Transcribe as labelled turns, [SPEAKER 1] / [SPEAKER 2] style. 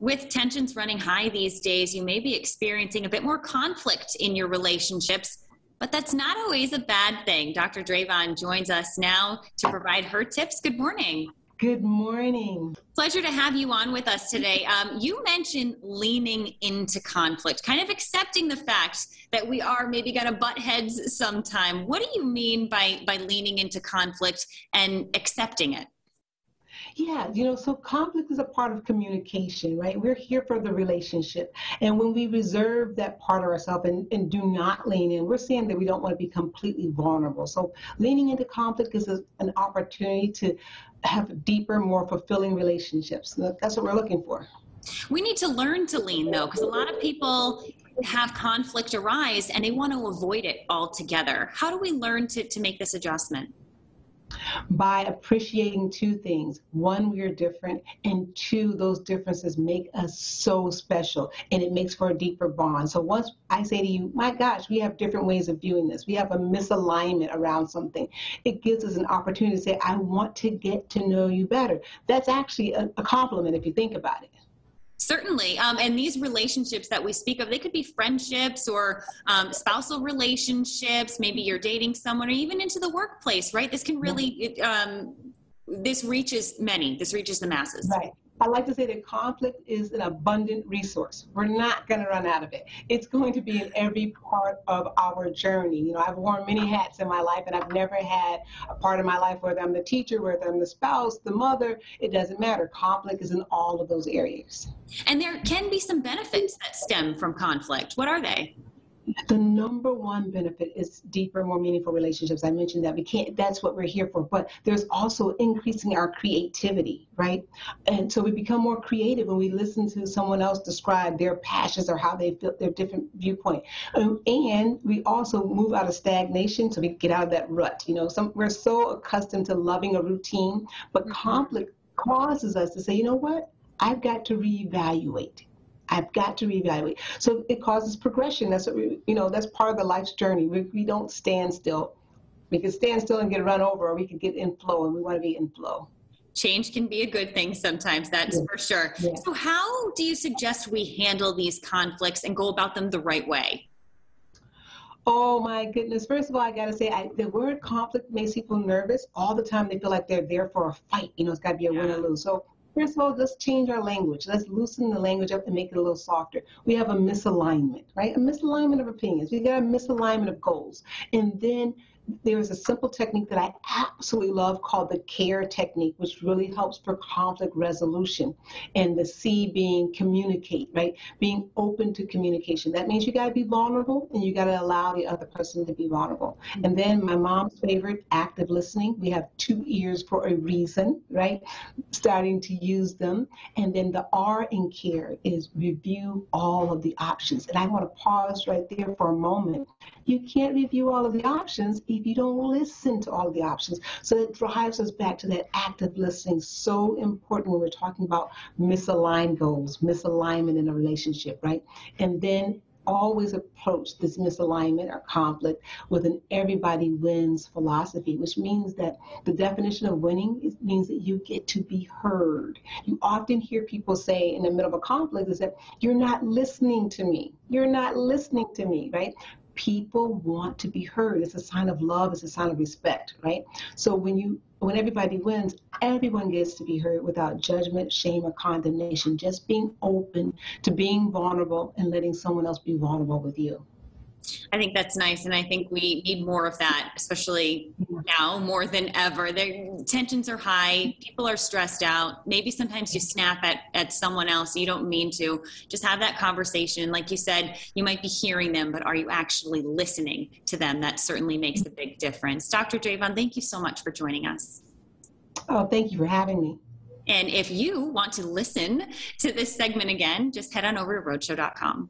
[SPEAKER 1] With tensions running high these days, you may be experiencing a bit more conflict in your relationships, but that's not always a bad thing. Dr. Drayvon joins us now to provide her tips. Good morning.
[SPEAKER 2] Good morning.
[SPEAKER 1] Pleasure to have you on with us today. You mentioned leaning into conflict, kind of accepting the fact that we are maybe going to butt heads sometime. What do you mean by leaning into conflict and accepting it?
[SPEAKER 2] Yeah, so conflict is a part of communication, right? We're here for the relationship. And when we reserve that part of ourselves and do not lean in, we're saying that we don't want to be completely vulnerable. So leaning into conflict is an opportunity to have deeper, more fulfilling relationships. That's what we're looking for.
[SPEAKER 1] We need to learn to lean, though, because a lot of people have conflict arise and they want to avoid it altogether. How do we learn to make this adjustment?
[SPEAKER 2] By appreciating two things. One, we're different, and two, those differences make us so special, and it makes for a deeper bond. So once I say to you, my gosh, we have different ways of viewing this. We have a misalignment around something. It gives us an opportunity to say, I want to get to know you better. That's actually a compliment if you think about it.
[SPEAKER 1] Certainly. And these relationships that we speak of, they could be friendships or spousal relationships. Maybe you're dating someone or even into the workplace, right? This can really, this reaches many. This reaches the masses.
[SPEAKER 2] Right. I like to say that conflict is an abundant resource. We're not going to run out of it. It's going to be in every part of our journey. I've worn many hats in my life, and I've never had a part of my life, whether I'm the teacher, whether I'm the spouse, the mother, it doesn't matter. Conflict is in all of those areas.
[SPEAKER 1] And there can be some benefits that stem from conflict. What are they?
[SPEAKER 2] The number one benefit is deeper, more meaningful relationships. I mentioned that that's what we're here for, but there's also increasing our creativity, right? And so we become more creative when we listen to someone else describe their passions or how they feel, their different viewpoint. And we also move out of stagnation, so we get out of that rut. We're so accustomed to loving a routine, but conflict causes us to say, you know what? I've got to reevaluate. I've got to reevaluate. So it causes progression. That's what that's part of the life's journey. We don't stand still. We can stand still and get run over, or we can get in flow, and we want to be in flow.
[SPEAKER 1] Change can be a good thing sometimes, that's for sure. Yeah. So how do you suggest we handle these conflicts and go about them the right way?
[SPEAKER 2] Oh my goodness. First of all, I got to say, the word conflict makes people nervous. All the time they feel like they're there for a fight. It's got to be a win or lose. So first of all, let's change our language. Let's loosen the language up and make it a little softer. We have a misalignment, right? A misalignment of opinions. We got a misalignment of goals. And then there's a simple technique that I absolutely love called the CARE technique, which really helps for conflict resolution. And the C being communicate, right? Being open to communication. That means you got to be vulnerable and you got to allow the other person to be vulnerable. And then my mom's favorite, active listening. We have 2 ears for a reason, right? Starting to use them. And then the R in CARE is review all of the options. And I want to pause right there for a moment. You can't review all of the options if you don't listen to all of the options. So that drives us back to that active listening. So important when we're talking about misaligned goals, misalignment in a relationship, right? And then always approach this misalignment or conflict with an everybody wins philosophy, which means that the definition of winning means that you get to be heard. You often hear people say in the middle of a conflict is that you're not listening to me. You're not listening to me, right? People want to be heard. It's a sign of love. It's a sign of respect, right? So when everybody wins, everyone gets to be heard without judgment, shame, or condemnation. Just being open to being vulnerable and letting someone else be vulnerable with you.
[SPEAKER 1] I think that's nice, and I think we need more of that, especially now more than ever. Tensions are high, people are stressed out. Maybe sometimes you snap at someone else, you don't mean to. Just have that conversation. Like you said, you might be hearing them, but are you actually listening to them? That certainly makes a big difference. Dr. Drayvon, thank you so much for joining us.
[SPEAKER 2] Oh, thank you for having me.
[SPEAKER 1] And if you want to listen to this segment again, just head on over to roadshow.com.